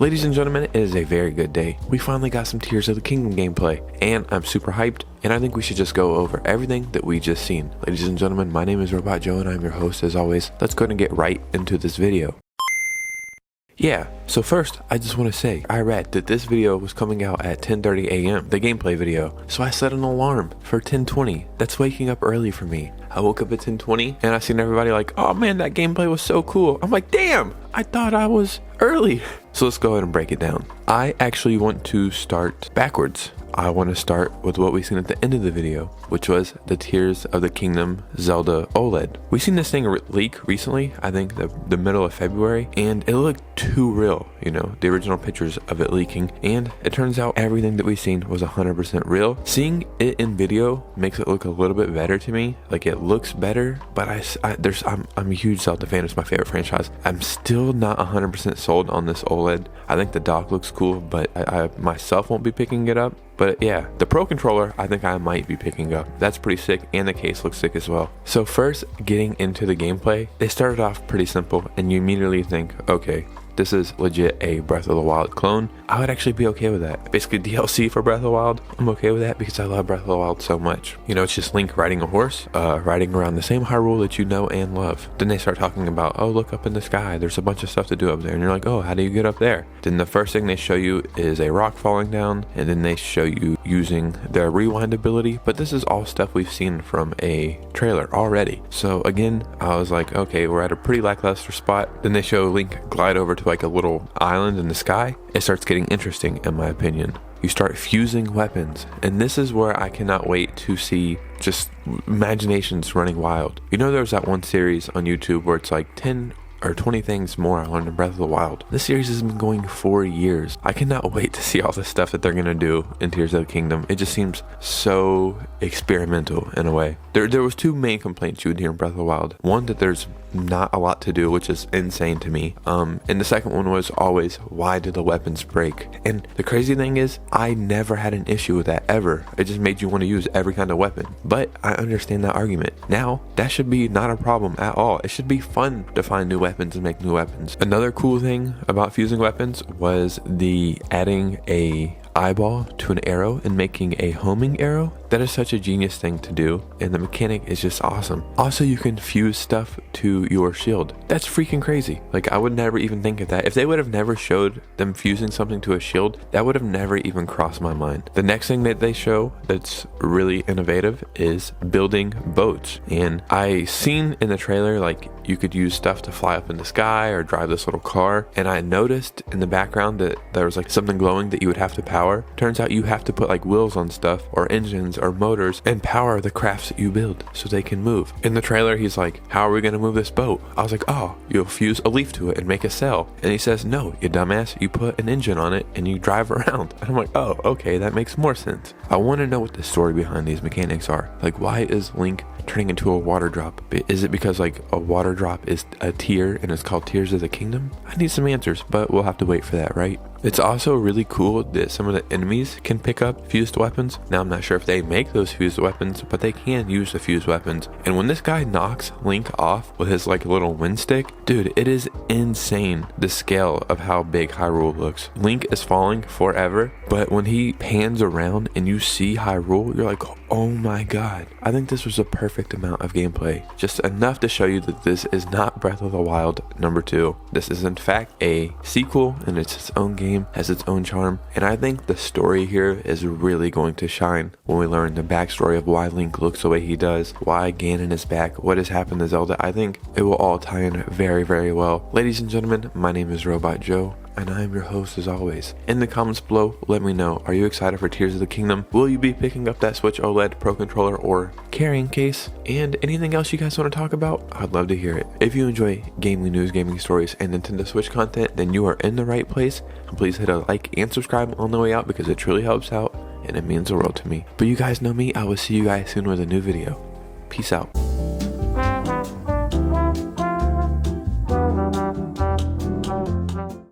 Ladies and gentlemen, it is a very good day. We finally got some Tears of the Kingdom gameplay, and I'm super hyped, and I think we should just go over everything that we just seen. Ladies and gentlemen, my name is Robot Joe, and I'm your host as always. Let's go ahead and get right into this video. Yeah, so first, I just want to say, I read that this video was coming out at 10:30 a.m., the gameplay video, so I set an alarm for 10:20. That's waking up early for me. I woke up at 10:20, and I seen everybody like, oh man, that gameplay was so cool. I'm like, damn, I thought I was early. So let's go ahead and break it down. I actually want to start backwards. I want to start with what we seen at the end of the video, which was the Tears of the Kingdom Zelda OLED. We seen this thing leak recently, I think the middle of February, and it looked too real, you know, the original pictures of it leaking, and it turns out everything that we seen was 100% real. Seeing it in video makes it look a little bit better to me, like it looks better, but I'm a huge Zelda fan, it's my favorite franchise. I'm still not 100% sold on this OLED. I think the dock looks cool, but I myself won't be picking it up. But yeah, the Pro Controller, I think I might be picking up. That's pretty sick, and the case looks sick as well. So first, getting into the gameplay, they started off pretty simple, and you immediately think, okay, this is legit a Breath of the Wild clone. I would actually be okay with that. Basically DLC for Breath of the Wild. I'm okay with that because I love Breath of the Wild so much. You know, it's just Link riding a horse, riding around the same Hyrule that you know and love. Then they start talking about, oh, look up in the sky. There's a bunch of stuff to do up there. And you're like, oh, how do you get up there? Then the first thing they show you is a rock falling down. And then they show you using their rewind ability. But this is all stuff we've seen from a trailer already. So again, I was like, okay, we're at a pretty lackluster spot. Then they show Link glide over to like a little island in the sky. It starts getting interesting, in my opinion. You start fusing weapons, and this is where I cannot wait to see just imaginations running wild. You know, there's that one series on YouTube where it's like 10 or 20 things more I learned in Breath of the Wild. This series has been going for years. I cannot wait to see all the stuff that they're gonna do in Tears of the Kingdom. It just seems so experimental in a way. There was two main complaints you would hear in Breath of the Wild. One, that there's not a lot to do, which is insane to me. And the second one was always, why did the weapons break? And the crazy thing is, I never had an issue with that ever. It just made you want to use every kind of weapon. But I understand that argument. Now, that should be not a problem at all. It should be fun to find new weapons and make new weapons. Another cool thing about fusing weapons was the adding a eyeball to an arrow and making a homing arrow. That is such a genius thing to do, and the mechanic is just awesome. Also, you can fuse stuff to your shield. That's freaking crazy. Like, I would never even think of that. If they would have never showed them fusing something to a shield, that would have never even crossed my mind. The next thing that they show that's really innovative is building boats. And I seen in the trailer, like, you could use stuff to fly up in the sky or drive this little car. And I noticed in the background that there was like something glowing that you would have to power. Turns out you have to put like wheels on stuff or engines or motors and power the crafts that you build so they can move. In the trailer, he's like, how are we going to move this boat? I was like, oh, you'll fuse a leaf to it and make a sail. And he says, no, you dumbass, you put an engine on it and you drive around. And I'm like, oh, okay, that makes more sense. I want to know what the story behind these mechanics are. Like, why is Link turning into a water drop? Is it because like a water drop is a tier and it's called Tears of the Kingdom? I need some answers, but we'll have to wait for that, right? It's also really cool that some of the enemies can pick up fused weapons. Now, I'm not sure if they make those fused weapons, but they can use the fused weapons. And when this guy knocks Link off with his like little wind stick, dude, it is insane the scale of how big Hyrule looks. Link is falling forever, but when he pans around and you see Hyrule, you're like, oh my god. I think this was a perfect amount of gameplay. Just enough to show you that this is not Breath of the Wild #2. This is in fact a sequel, and it's its own game, has its own charm, and I think the story here is really going to shine when we learn the backstory of why Link looks the way he does, why Ganon is back, what has happened to Zelda. I think it will all tie in very, very well. Ladies and gentlemen, my name is Robot Joe, and I am your host as always. In the comments below, let me know, are you excited for Tears of the Kingdom? Will you be picking up that Switch OLED Pro Controller or carrying case? And anything else you guys want to talk about? I'd love to hear it. If you enjoy gaming news, gaming stories, and Nintendo Switch content, then you are in the right place. And please hit a like and subscribe on the way out because it truly helps out and it means the world to me. But you guys know me, I will see you guys soon with a new video. Peace out.